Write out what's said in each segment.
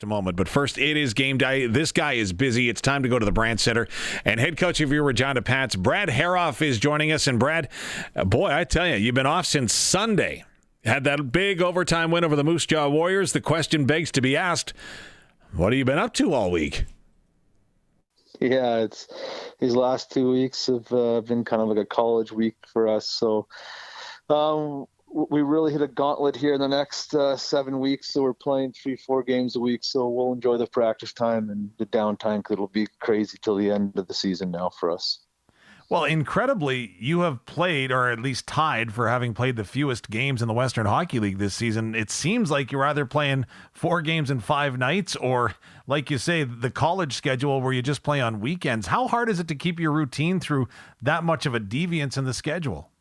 A moment, but first it is game day. This guy is busy. It's time to go to the Brand Center, and head coach of your Regina Pats, Brad Herauf, is joining us. And Brad, boy, I tell you, you've been off since Sunday. Had that big overtime win over the Moose Jaw Warriors. The question begs to be asked: what have you been up to all week? Yeah, it's these last 2 weeks have been kind of like a college week for us. So we really hit a gauntlet here in the next 7 weeks. So we're playing 3-4 games a week. So we'll enjoy the practice time and the downtime because it'll be crazy till the end of the season now for us. Well, incredibly, you have played, or at least tied for having played the fewest games in the Western Hockey League this season. It seems like you're either playing 4 games in 5 nights or, like you say, the college schedule where you just play on weekends. How hard is it to keep your routine through that much of a deviance in the schedule?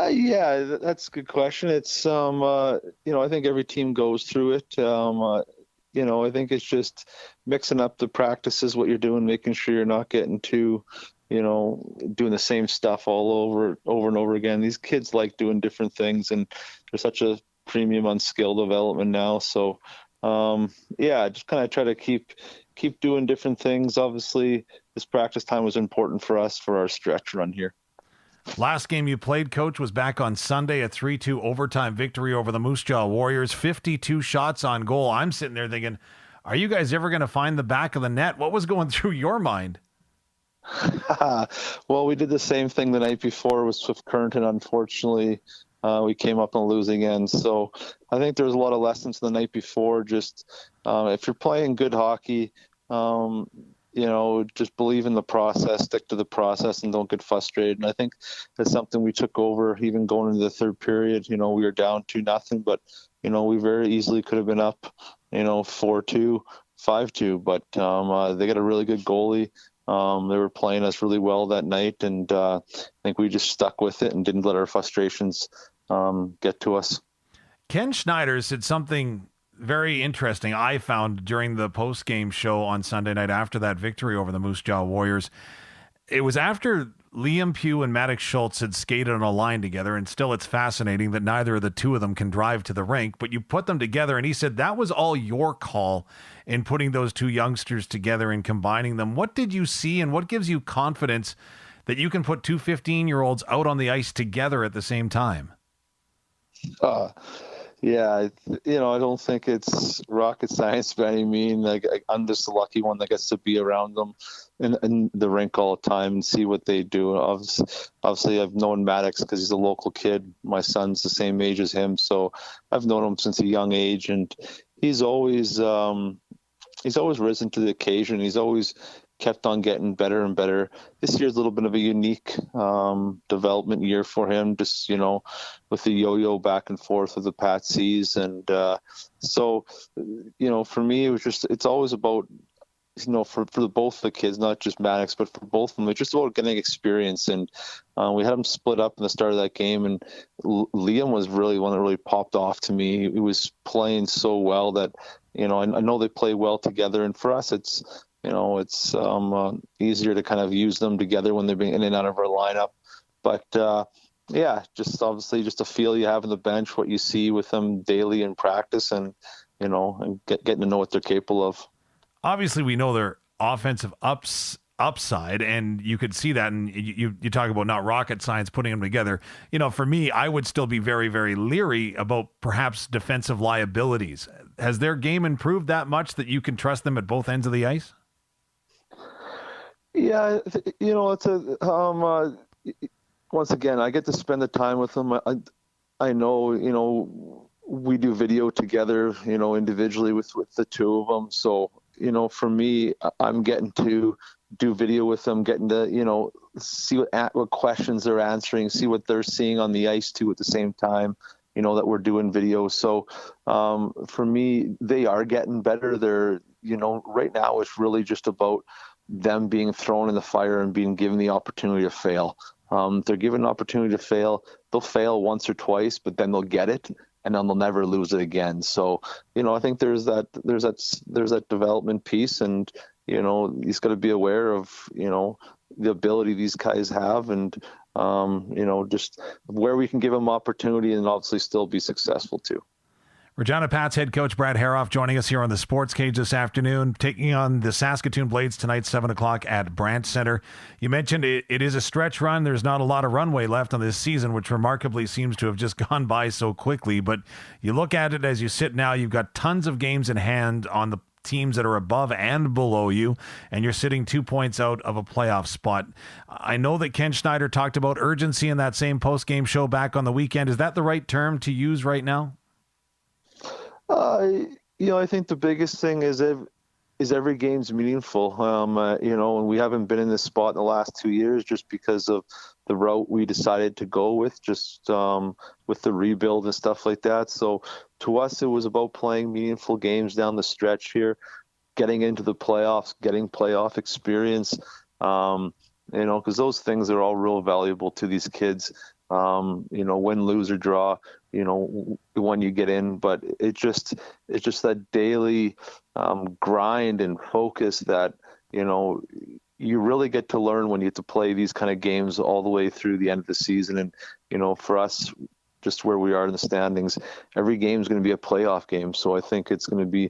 Yeah, that's a good question. It's, I think every team goes through it. I think it's just mixing up the practices, what you're doing, making sure you're not getting too, doing the same stuff over and over again. These kids like doing different things, and there's such a premium on skill development now. So, just kind of try to keep doing different things. Obviously, this practice time was important for us for our stretch run here. Last game you played, Coach, was back on Sunday, a 3-2 overtime victory over the Moose Jaw Warriors, 52 shots on goal. I'm sitting there thinking, are you guys ever going to find the back of the net? What was going through your mind? Well, we did the same thing the night before with Swift Current, and unfortunately, we came up on the losing end. So I think there's a lot of lessons the night before. Just if you're playing good hockey, just believe in the process, stick to the process, and don't get frustrated. And I think that's something we took over even going into the third period. We were down 2-0, but, we very easily could have been up, 4-2, 5-2. But they got a really good goalie. They were playing us really well that night, and I think we just stuck with it and didn't let our frustrations get to us. Ken Schneider said something very interesting I found during the post-game show on Sunday night after that victory over the Moose Jaw Warriors. It was after Liam Pugh and Maddox Schultz had skated on a line together, and still it's fascinating that neither of the two of them can drive to the rink, but you put them together, and he said that was all your call in putting those two youngsters together and combining them. What did you see, and what gives you confidence that you can put two 15-year-olds out on the ice together at the same time? Yeah, I don't think it's rocket science by any means. I'm just the lucky one that gets to be around them in the rink all the time and see what they do. Obviously, I've known Maddox because he's a local kid. My son's the same age as him, so I've known him since a young age, and he's always risen to the occasion. He's always kept on getting better and better. This year's a little bit of a unique development year for him, just, with the yo-yo back and forth of the Patsies. And so, for me, it's always about, for both the kids, not just Maddox, but for both of them, it's just about getting experience. And we had them split up in the start of that game, and Liam was really one that really popped off to me. He was playing so well that, I know they play well together, and for us, it's easier to kind of use them together when they're being in and out of our lineup. But just obviously just a feel you have on the bench, what you see with them daily in practice, and getting to know what they're capable of. Obviously, we know their offensive upside, and you could see that. And you talk about not rocket science putting them together. For me, I would still be very, very leery about perhaps defensive liabilities. Has their game improved that much that you can trust them at both ends of the ice? Yeah, it's once again, I get to spend the time with them. I know, we do video together, individually with the two of them. So, for me, I'm getting to do video with them, getting to, see what questions they're answering, see what they're seeing on the ice too at the same time, that we're doing video. So, for me, they are getting better. They're, right now it's really just about them being thrown in the fire and being given the opportunity to fail. They're given an opportunity to fail. They'll fail once or twice, but then they'll get it, and then they'll never lose it again. So, I think there's that development piece, and, he's got to be aware of, the ability these guys have, and, just where we can give them opportunity and obviously still be successful too. Regina Pats head coach Brad Herauf joining us here on the Sports Cage this afternoon, taking on the Saskatoon Blades tonight, 7 o'clock at Brandt Center. You mentioned it is a stretch run. There's not a lot of runway left on this season, which remarkably seems to have just gone by so quickly. But you look at it as you sit now, you've got tons of games in hand on the teams that are above and below you, and you're sitting 2 points out of a playoff spot. I know that Ken Schneider talked about urgency in that same post-game show back on the weekend. Is that the right term to use right now? I think the biggest thing is every game's meaningful. And we haven't been in this spot in the last 2 years just because of the route we decided to go with, just with the rebuild and stuff like that. So to us, it was about playing meaningful games down the stretch here, getting into the playoffs, getting playoff experience, because those things are all real valuable to these kids. Win, lose, or draw, when you get in, but it's just that daily grind and focus that, you really get to learn when you get to play these kind of games all the way through the end of the season. And, for us, just where we are in the standings, every game is going to be a playoff game. So I think it's going to be,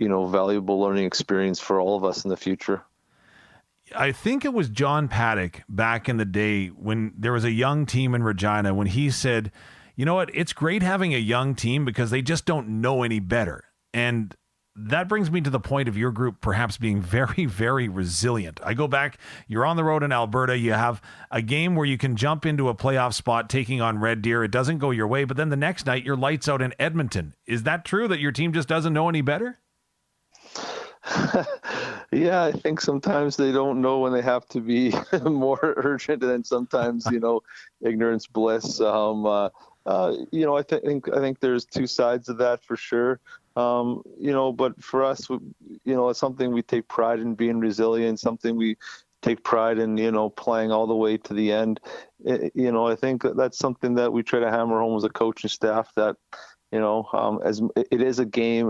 valuable learning experience for all of us in the future. I think it was John Paddock back in the day when there was a young team in Regina, when he said, you know what, it's great having a young team because they just don't know any better. And that brings me to the point of your group perhaps being very, very resilient. I go back, you're on the road in Alberta, you have a game where you can jump into a playoff spot taking on Red Deer. It doesn't go your way, but then the next night you're lights out in Edmonton. Is that true that your team just doesn't know any better? Yeah, I think sometimes they don't know when they have to be more urgent, and then sometimes, ignorance bliss. I think there's two sides of that for sure. But for us, it's something we take pride in, being resilient, something we take pride in, playing all the way to the end. I think that's something that we try to hammer home as a coaching staff, that as it is a game,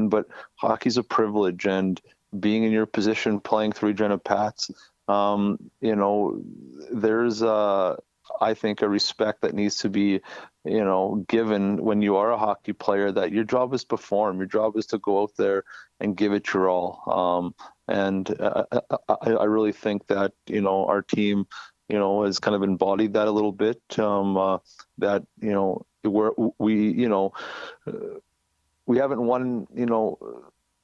but hockey's a privilege, and being in your position playing for Regina Pats, there's I think a respect that needs to be, given when you are a hockey player, that your job is to perform, your job is to go out there and give it your all. I really think that, our team, has kind of embodied that a little bit, that, we haven't won,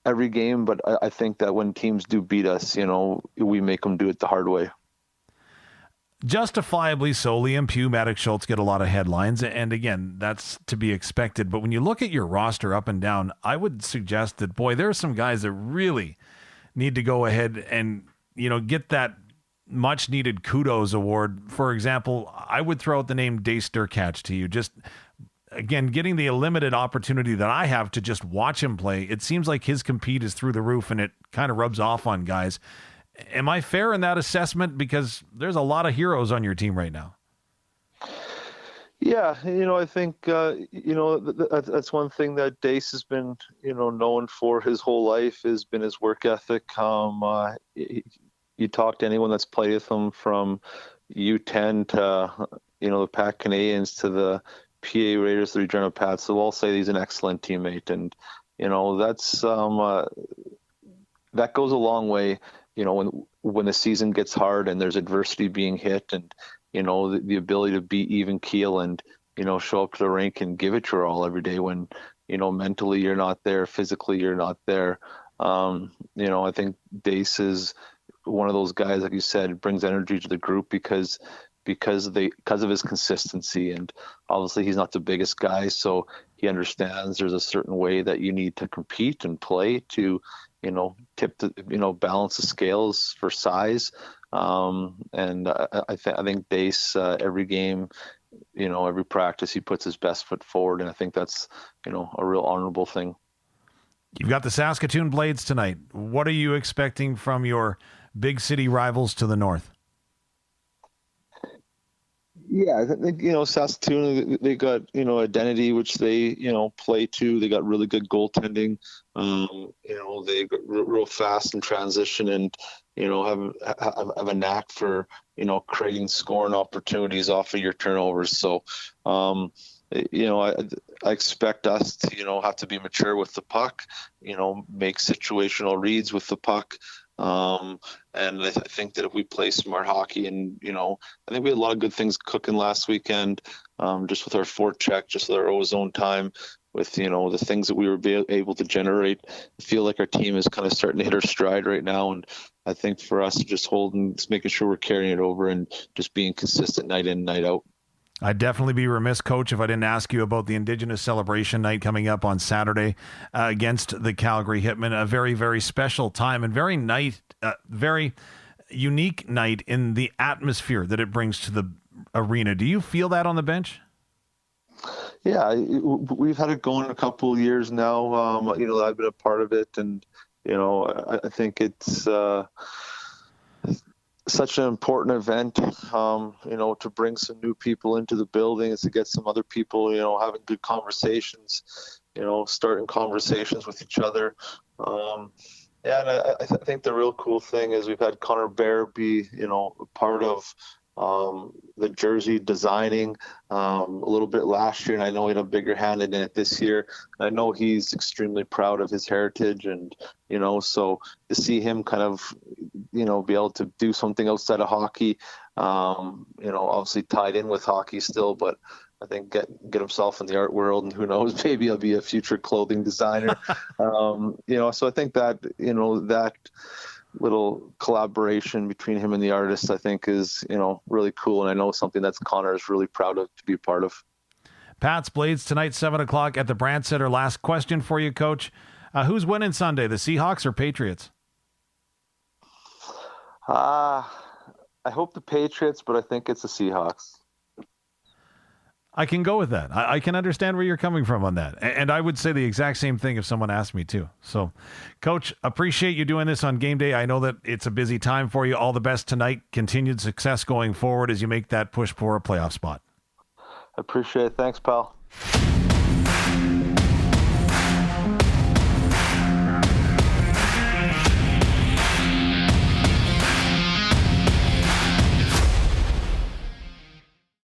every game, but I think that when teams do beat us, we make them do it the hard way. Justifiably so. Liam Pugh, Maddox Schultz get a lot of headlines, and again, that's to be expected. But when you look at your roster up and down, I would suggest that, boy, there are some guys that really need to go ahead and, get that much needed kudos award. For example, I would throw out the name Dace Sturkatch to you. Just, again, getting the limited opportunity that I have to just watch him play, it seems like his compete is through the roof, and it kind of rubs off on guys. Am I fair in that assessment? Because there's a lot of heroes on your team right now. Yeah, I think, that's one thing that Dace has been, known for his whole life, has been his work ethic. You talk to anyone that's played with him, from U10 to, the Pat Canadians to the PA Raiders, the Regina Pats, they'll all say he's an excellent teammate. And, that's that goes a long way, when the season gets hard and there's adversity being hit, and, the ability to be even keel and, show up to the rink and give it your all every day when, mentally you're not there, physically you're not there. I think Dace is one of those guys, like you said, brings energy to the group because of his consistency. And obviously he's not the biggest guy, so he understands there's a certain way that you need to compete and play to, balance the scales for size. And I think Dace, every game, every practice, he puts his best foot forward. And I think that's, a real honorable thing. You've got the Saskatoon Blades tonight. What are you expecting from your big city rivals to the north? Yeah, I think, Saskatoon, they got, identity, which they, play to. They got really good goaltending. They got real fast in transition, and, have a knack for, creating scoring opportunities off of your turnovers. So, I expect us to, have to be mature with the puck, make situational reads with the puck. And I think that if we play smart hockey and, I think we had a lot of good things cooking last weekend, just with our forecheck, just with our ozone time, with, the things that we were able to generate. I feel like our team is kind of starting to hit our stride right now. And I think for us, just making sure we're carrying it over and just being consistent night in, night out. I'd definitely be remiss, Coach, if I didn't ask you about the Indigenous Celebration Night coming up on Saturday against the Calgary Hitmen. A very, very special time and very unique night in the atmosphere that it brings to the arena. Do you feel that on the bench? Yeah, we've had it going a couple of years now. I've been a part of it, and I think it's such an important event, to bring some new people into the building, is to get some other people, having good conversations, starting conversations with each other. Yeah, and I think the real cool thing is we've had Connor Bear be, part of the jersey designing a little bit last year, and I know he had a bigger hand in it this year. I know he's extremely proud of his heritage, and so to see him kind of be able to do something outside of hockey, obviously tied in with hockey still, but I think get himself in the art world, and who knows, maybe he'll be a future clothing designer. So I think that that little collaboration between him and the artist, I think, is really cool, and I know something that's Connor is really proud of to be a part of. Pats Blades tonight, 7:00 at the Brandt Center. Last question for you, Coach. Who's winning Sunday, the Seahawks or Patriots? I hope the Patriots, but I think it's the Seahawks. I can go with that. I can understand where you're coming from on that. And I would say the exact same thing if someone asked me to. So, Coach, appreciate you doing this on game day. I know that it's a busy time for you. All the best tonight. Continued success going forward as you make that push for a playoff spot. Appreciate it. Thanks, pal.